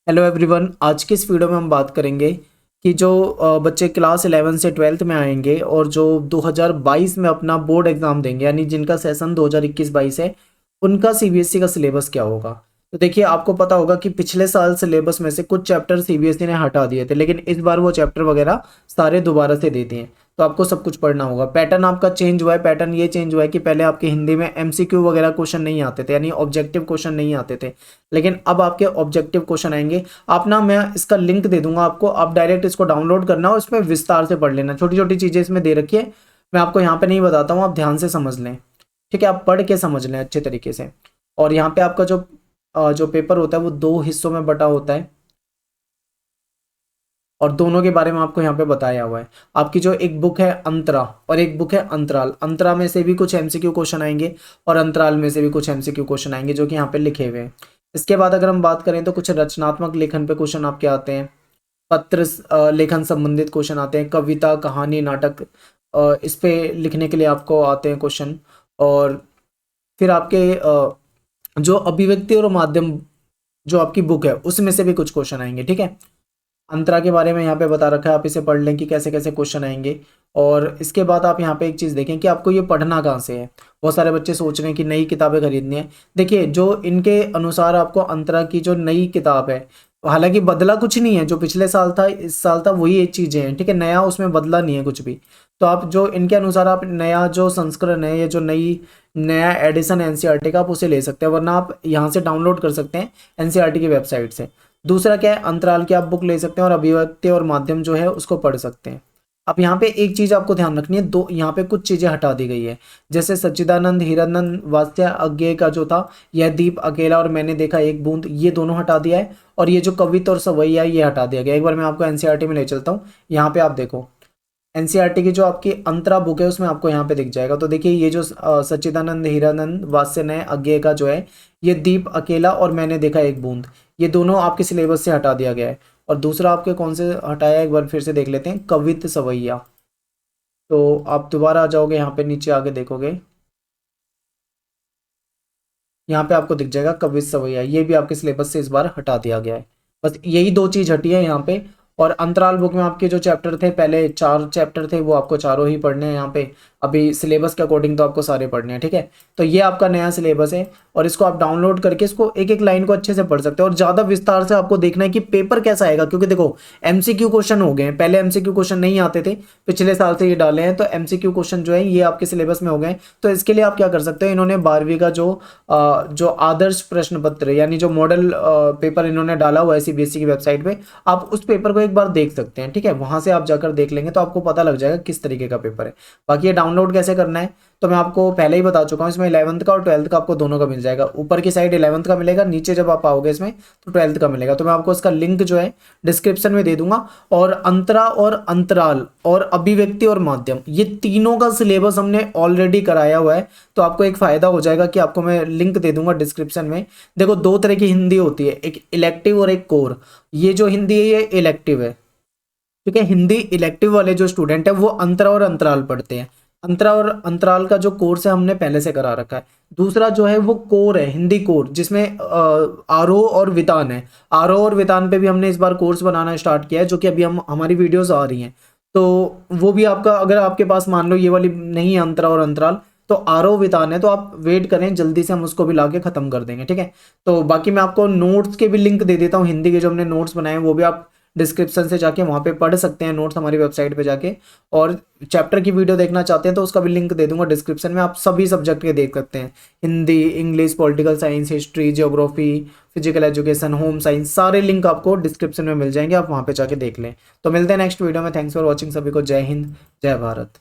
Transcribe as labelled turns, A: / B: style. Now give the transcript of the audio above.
A: Hello everyone, आज की इस वीडियो में हम बात करेंगे कि जो बच्चे क्लास 11 से 12th में आएंगे और जो 2022 में अपना बोर्ड एग्जाम देंगे, यानी जिनका सेशन 2021-22 है, उनका सीबीएसई का सिलेबस क्या होगा। तो देखिए, आपको पता होगा कि पिछले साल सिलेबस में से कुछ चैप्टर सीबीएसई ने हटा दिए थे, लेकिन इस बार वो चैप्टर वगैरह सारे दोबारा से दे दिए। तो आपको सब कुछ पढ़ना होगा। पैटर्न आपका चेंज हुआ है। पैटर्न ये चेंज हुआ है कि पहले आपके हिंदी में एमसीक्यू वगैरह क्वेश्चन नहीं आते थे, यानी ऑब्जेक्टिव क्वेश्चन नहीं आते थे, लेकिन अब आपके ऑब्जेक्टिव क्वेश्चन आएंगे। आप ना, मैं इसका लिंक दे दूंगा आपको, आप डायरेक्ट इसको डाउनलोड करना और इसमें विस्तार से पढ़ लेना। छोटी छोटी चीज़ें इसमें दे रखी है, मैं आपको यहाँ पे नहीं बताता हूँ, आप ध्यान से समझ लें। ठीक है, आप पढ़ के समझ लें अच्छे तरीके से। और यहाँ पे आपका जो पेपर होता है वो 2 हिस्सों में बटा होता है, और दोनों के बारे में आपको यहाँ पे बताया हुआ है। आपकी जो एक बुक है अंतरा और एक बुक है अंतराल, अंतरा में से भी कुछ एमसीक्यू क्वेश्चन आएंगे और अंतराल में से भी कुछ एमसीक्यू क्वेश्चन आएंगे, जो कि यहाँ पे लिखे हुए हैं। इसके बाद अगर हम बात करें तो कुछ रचनात्मक लेखन पे क्वेश्चन आपके आते हैं, पत्र लेखन संबंधित क्वेश्चन आते हैं, कविता, कहानी, नाटक, इस पे लिखने के लिए आपको आते हैं क्वेश्चन। और फिर आपके जो अभिव्यक्ति और माध्यम जो आपकी बुक है उसमें से भी कुछ क्वेश्चन आएंगे। ठीक है, अंतरा के बारे में यहाँ पे बता रखा है, आप इसे पढ़ लें कि कैसे कैसे क्वेश्चन आएंगे। और इसके बाद आप यहाँ पे एक चीज़ देखें कि आपको ये पढ़ना कहाँ से है। बहुत सारे बच्चे सोच रहे हैं कि नई किताबें खरीदनी है। देखिए, जो इनके अनुसार आपको अंतरा की जो नई किताब है, हालांकि बदला कुछ नहीं है, जो पिछले साल था इस साल था वही एक चीज़ें हैं। ठीक है, नया उसमें बदला नहीं है कुछ भी। तो आप जो इनके अनुसार आप नया जो संस्करण है, ये जो नया एडिशन एनसीईआरटी का, आप उसे ले सकते हैं, वरना आप यहाँ से डाउनलोड कर सकते हैं एनसीईआरटी की वेबसाइट से। दूसरा क्या है, अंतराल की आप बुक ले सकते हैं और अभिव्यक्ति और माध्यम जो है उसको पढ़ सकते हैं। अब यहाँ पे एक चीज आपको ध्यान रखनी है, दो यहाँ पे कुछ चीजें हटा दी गई है, जैसे सच्चिदानंद हिरानंद वात्स्य अज्ञेय का जो था, यह दीप अकेला और मैंने देखा एक बूंद, ये दोनों हटा दिया है। और ये जो कविता और सवैया ये हटा दिया गया। एक बार मैं आपको एनसीईआरटी में ले चलता हूँ। यहाँ पे आप देखो, एनसीईआरटी की जो आपकी अंतरा बुक है उसमें आपको यहाँ पे दिख जाएगा। तो देखिए, ये जो सच्चिदानंद हिरानंद वात्स्य नए अज्ञेय का जो है, ये दीप अकेला और मैंने देखा एक बूंद, ये दोनों आपके सिलेबस से हटा दिया गया है। और दूसरा आपके कौन से हटाया है, एक बार फिर से देख लेते हैं, कवित सवैया। तो आप दोबारा आ जाओगे, यहाँ पे नीचे आगे देखोगे, यहाँ पे आपको दिख जाएगा कवित सवैया, ये भी आपके सिलेबस से इस बार हटा दिया गया है। बस यही दो चीज हटी है यहाँ पे। और अंतराल बुक में आपके जो चैप्टर थे, पहले 4 चैप्टर थे, वो आपको चारों ही पढ़ने हैं यहाँ पे। अभी सिलेबस के अकॉर्डिंग तो आपको सारे पढ़ने हैं। ठीक है, तो ये आपका नया सिलेबस है, और इसको आप डाउनलोड करके इसको एक एक लाइन को अच्छे से पढ़ सकते हो। और ज़्यादा विस्तार से आपको देखना है कि पेपर कैसा आएगा, क्योंकि देखो, एमसीक्यू क्वेश्चन हो गए हैं, पहले एमसीक्यू क्वेश्चन नहीं आते थे, पिछले साल से ये डाले हैं, तो एमसीक्यू क्वेश्चन जो है ये आपके सिलेबस में हो गए। तो इसके लिए आप क्या कर सकते हो, इन्होंने 12वीं का जो आदर्श प्रश्न पत्र, यानी जो मॉडल पेपर इन्होंने डाला हुआ है सीबीएसई की वेबसाइट पे, आप उस पेपर को एक बार देख सकते हैं। ठीक है, वहां से आप जाकर देख लेंगे तो आपको पता लग जाएगा किस तरीके का पेपर है। बाकी ये डाउनलोड कैसे करना है तो मैं आपको पहले ही बता चुका हूँ, इसमें 11th का और 12th का आपको दोनों का मिल जाएगा। ऊपर की साइड 11th का मिलेगा, नीचे जब आप आओगे इसमें तो 12th का मिलेगा। तो मैं आपको इसका लिंक जो है डिस्क्रिप्शन में दे दूंगा। और अंतरा और अंतराल और अभिव्यक्ति और माध्यम, ये तीनों का सिलेबस हमने ऑलरेडी कराया हुआ है। तो आपको एक फायदा हो जाएगा कि आपको मैं लिंक दे दूंगा डिस्क्रिप्शन में। देखो, 2 तरह की हिंदी होती है, एक इलेक्टिव और एक कोर। ये जो हिंदी है ये इलेक्टिव है। ठीक है, हिंदी इलेक्टिव वाले जो स्टूडेंट है वो अंतरा और अंतराल पढ़ते हैं। अंतरा और अंतराल का जो कोर्स है हमने पहले से करा रखा है। दूसरा जो है वो कोर है, हिंदी कोर, जिसमें आरोह और वितान है। आरोह और वितान पे भी हमने इस बार कोर्स बनाना स्टार्ट किया है, जो कि अभी हमारी वीडियोस आ रही हैं। तो वो भी आपका, अगर आपके पास मान लो ये वाली नहीं है अंतरा और अंतराल, तो आरोह वितान है, तो आप वेट करें, जल्दी से हम उसको भी लाके खत्म कर देंगे। ठीक है, तो बाकी मैं आपको नोट्स के भी लिंक दे देता हूँ, हिंदी के जो हमने नोट्स बनाए हैं वो भी आप डिस्क्रिप्शन से जाके वहाँ पे पढ़ सकते हैं, नोट्स हमारी वेबसाइट पे जाके। और चैप्टर की वीडियो देखना चाहते हैं तो उसका भी लिंक दे दूंगा डिस्क्रिप्शन में, आप सभी सब्जेक्ट के देख सकते हैं, Hindi, English, political science, history, geography, physical education, home science, सारे लिंक आपको डिस्क्रिप्शन में मिल जाएंगे, आप वहाँ पे जाके देख लें। तो मिलते हैं नेक्स्ट वीडियो में। थैंक्स फॉर वॉचिंग, सभी को जय हिंद, जय भारत।